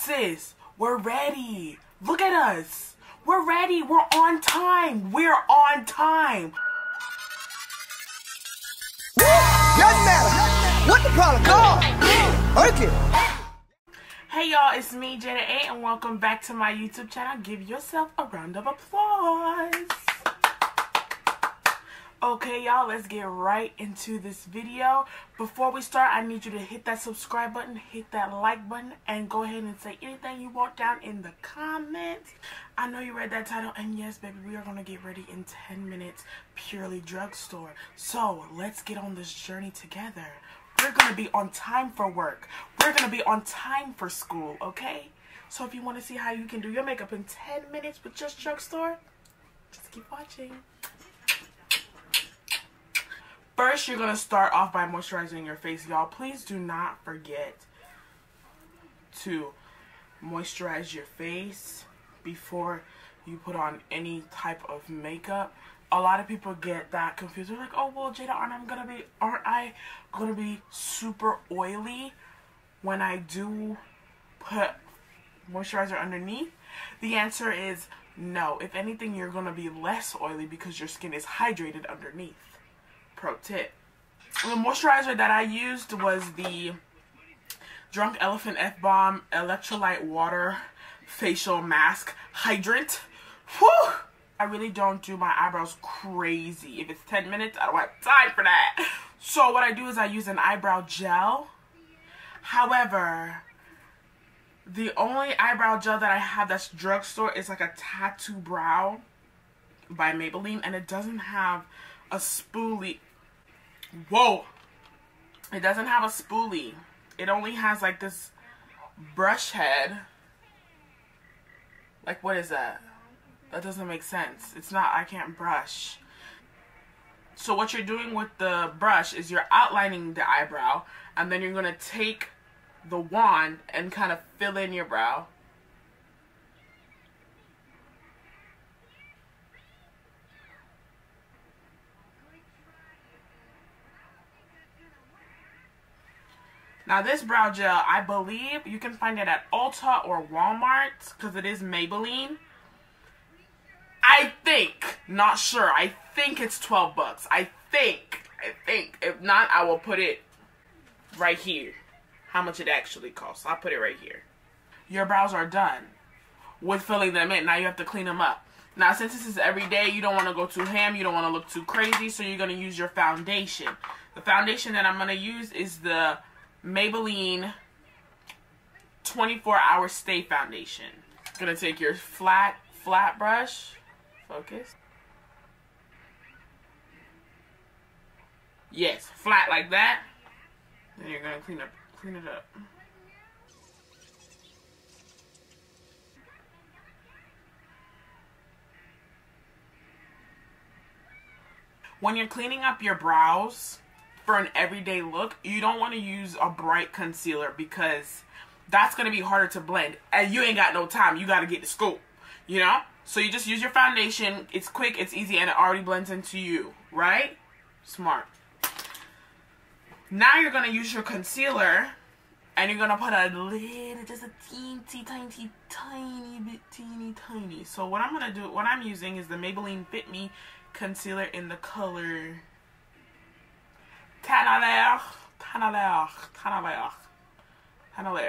Sis, we're ready. Look at us. We're ready. We're on time. We're on time. Doesn't matter. What the problem? Go on. Work it. Hey y'all, it's me, Jada A, and welcome back to my YouTube channel. Give yourself a round of applause. Okay, y'all, let's get right into this video. Before we start, I need you to hit that subscribe button, hit that like button, and go ahead and say anything you want down in the comments. I know you read that title, and yes, baby, we are going to get ready in 10 minutes, purely drugstore. So, let's get on this journey together. We're going to be on time for work. We're going to be on time for school, okay? So, if you want to see how you can do your makeup in 10 minutes with just drugstore, just keep watching. First, you're going to start off by moisturizing your face, y'all. Please do not forget to moisturize your face before you put on any type of makeup. A lot of people get that confused. They're like, oh, well, Jada, aren't I going to be super oily when I do put moisturizer underneath? The answer is no. If anything, you're going to be less oily because your skin is hydrated underneath. Pro tip. The moisturizer that I used was the Drunk Elephant F-Bomb Electrolyte Water Facial Mask Hydrant. Whew! I really don't do my eyebrows crazy. If it's 10 minutes, I don't have time for that. So what I do is I use an eyebrow gel. However, the only eyebrow gel that I have that's drugstore is like a tattoo brow by Maybelline, and it doesn't have a spoolie. Whoa! It doesn't have a spoolie. It only has like this brush head. Like, what is that? That doesn't make sense. It's not, I can't brush. So what you're doing with the brush is you're outlining the eyebrow, and then you're going to take the wand and kind of fill in your brow. Now this brow gel, I believe you can find it at Ulta or Walmart because it is Maybelline. I think, not sure, I think it's 12 bucks. I think. If not, I will put it right here. How much it actually costs. I'll put it right here. Your brows are done with filling them in. Now you have to clean them up. Now since this is every day, you don't want to go too ham. You don't want to look too crazy. So you're going to use your foundation. The foundation that I'm going to use is the Maybelline 24-Hour Stay Foundation. Gonna take your flat brush. Focus. Yes, flat like that. Then you're gonna clean it up. When you're cleaning up your brows for an everyday look, you don't want to use a bright concealer because that's going to be harder to blend. And you ain't got no time. You got to get to school, you know? So you just use your foundation. It's quick, it's easy, and it already blends into you, right? Smart. Now you're going to use your concealer, and you're going to put a little, just a tiny bit, teeny. So what I'm going to do, what I'm using is the Maybelline Fit Me Concealer in the color Tanalaire.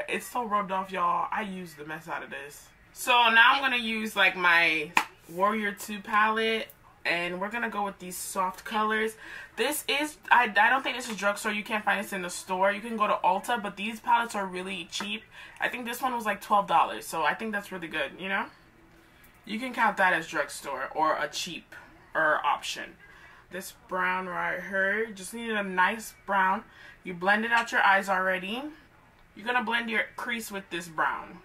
It's so rubbed off, y'all. I used the mess out of this. So now I'm going to use like my Warrior 2 palette. And we're going to go with these soft colors. This is, I don't think this is drugstore. You can't find this in the store. You can go to Ulta. But these palettes are really cheap. I think this one was like $12. So I think that's really good, you know. You can count that as drugstore or a cheaper option. This brown right here, just needed a nice brown. You blended out your eyes already. You're gonna blend your crease with this brown.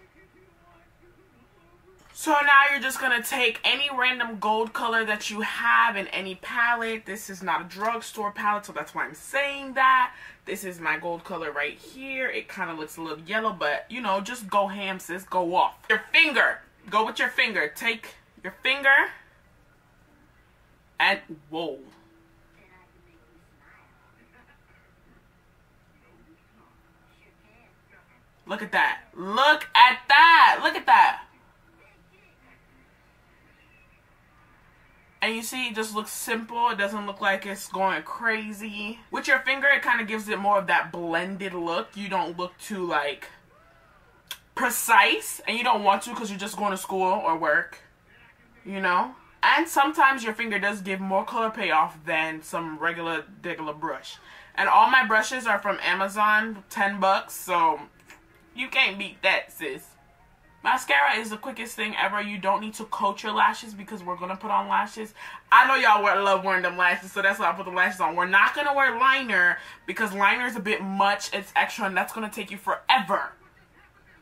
So now you're just gonna take any random gold color that you have in any palette. This is not a drugstore palette, so that's why I'm saying that. This is my gold color right here. It kind of looks a little yellow, but you know, just go ham, sis, go off. Your finger, go with your finger. Take your finger and whoa. Look at that. Look at that. Look at that. And you see, it just looks simple. It doesn't look like it's going crazy. With your finger, it kind of gives it more of that blended look. You don't look too, like, precise. And you don't want to because you're just going to school or work. You know? And sometimes your finger does give more color payoff than some regular brush. And all my brushes are from Amazon, 10 bucks. So, you can't beat that, sis. Mascara is the quickest thing ever. You don't need to coat your lashes because we're going to put on lashes. I know y'all love wearing them lashes, so that's why I put the lashes on. We're not going to wear liner because liner is a bit much. It's extra, and that's going to take you forever.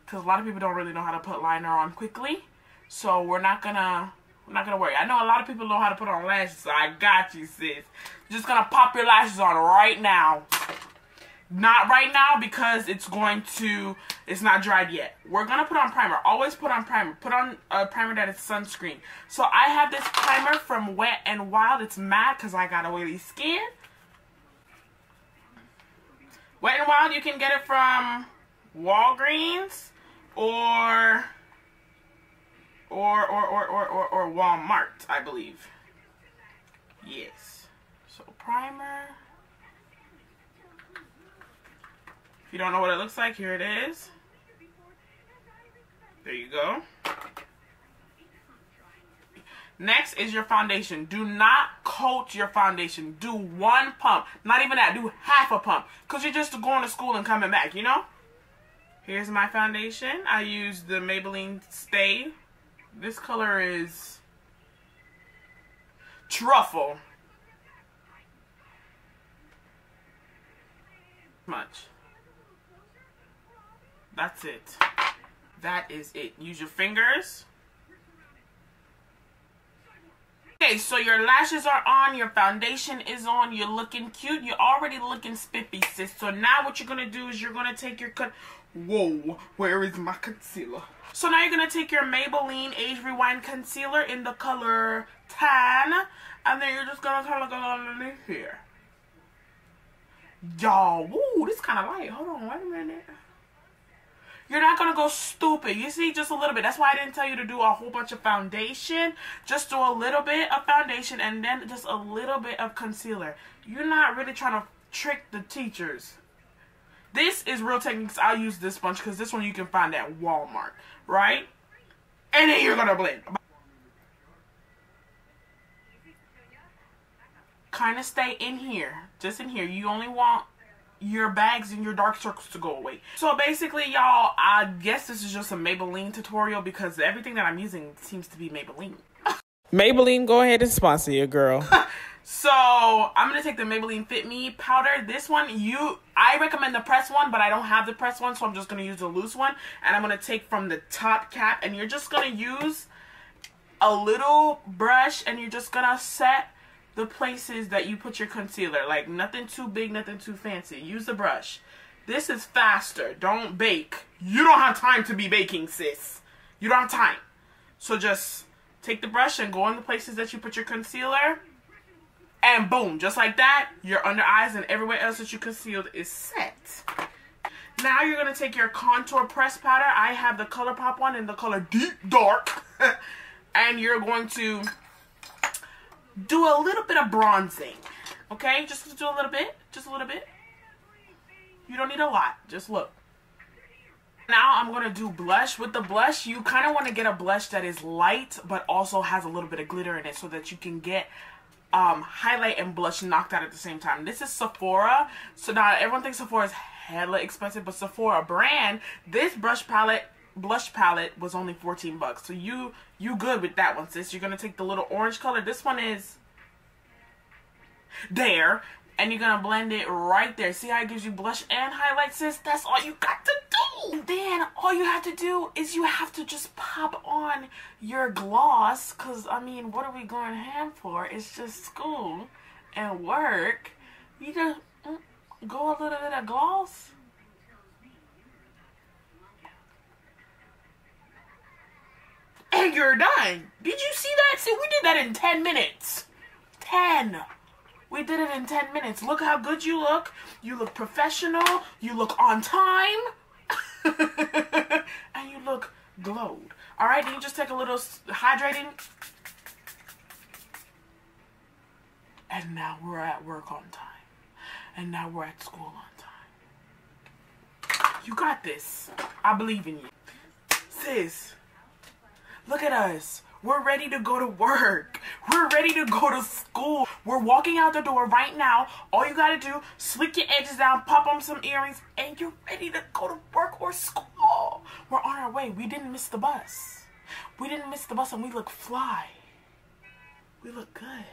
Because a lot of people don't really know how to put liner on quickly. So we're not going to worry. I know a lot of people know how to put on lashes, so I got you, sis. You're just going to pop your lashes on right now. Not right now because it's not dried yet. We're going to put on primer. Always put on primer. Put on a primer that is sunscreen. So I have this primer from Wet n Wild. It's matte because I got oily skin. Wet n Wild, you can get it from Walgreens or Walmart, I believe. Yes. So primer. If you don't know what it looks like, here it is. There you go. Next is your foundation. Do not coat your foundation. Do one pump. Not even that. Do half a pump. Because you're just going to school and coming back, you know? Here's my foundation. I use the Maybelline Stay. This color is Truffle. Much. That's it. That is it. Use your fingers. Okay, so your lashes are on, your foundation is on, you're looking cute, you're already looking spiffy, sis. So now what you're going to do is you're going to take your Whoa, where is my concealer? So now you're going to take your Maybelline Age Rewind Concealer in the color Tan, and then you're just going to kind of go underneath here. Y'all, woo, this is kind of light. Hold on, wait a minute. You're not going to go stupid. You see, just a little bit. That's why I didn't tell you to do a whole bunch of foundation. Just do a little bit of foundation and then just a little bit of concealer. You're not really trying to trick the teachers. This is Real Techniques. I'll use this bunch because this one you can find at Walmart, right? And then you're going to blend. Kind of stay in here. Just in here. You only want your bags and your dark circles to go away. So basically, y'all, I guess this is just a Maybelline tutorial because everything that I'm using seems to be Maybelline. Maybelline, go ahead and sponsor your girl. So I'm gonna take the Maybelline Fit Me powder. This one, I recommend the press one, but I don't have the press one, so I'm just gonna use the loose one. And I'm gonna take from the top cap, and you're just gonna use a little brush, and you're just gonna set the places that you put your concealer. Like nothing too big, nothing too fancy. Use the brush. This is faster. Don't bake. You don't have time to be baking, sis. You don't have time. So just take the brush and go in the places that you put your concealer. And boom, just like that, your under eyes and everywhere else that you concealed is set. Now you're going to take your contour press powder. I have the ColourPop one in the color Deep Dark. And you're going to do a little bit of bronzing, okay? Just do a little bit, just a little bit. You don't need a lot, just look. Now I'm going to do blush. With the blush, you kind of want to get a blush that is light, but also has a little bit of glitter in it so that you can get highlight and blush knocked out at the same time. This is Sephora. So now everyone thinks Sephora is hella expensive, but Sephora brand, this blush palette was only 14 bucks. So you good with that one, sis. You're going to take the little orange color. This one is there. And you're going to blend it right there. See how it gives you blush and highlight, sis? That's all you got to do. And then all you have to do is you have to just pop on your gloss. Because, I mean, what are we going ham for? It's just school and work. You just go a little bit of gloss. And you're done. Did you see that? See, we did that in 10 minutes. 10. We did it in 10 minutes. Look how good you look. You look professional. You look on time. And you look glowed. Alright, then you just take a little hydrating. And now we're at work on time. And now we're at school on time. You got this. I believe in you. Sis, look at us. We're ready to go to work. We're ready to go to school. We're walking out the door right now. All you gotta do, slick your edges down, pop on some earrings, and you're ready to go to work or school. We're on our way. We didn't miss the bus. We didn't miss the bus, and we look fly. We look good.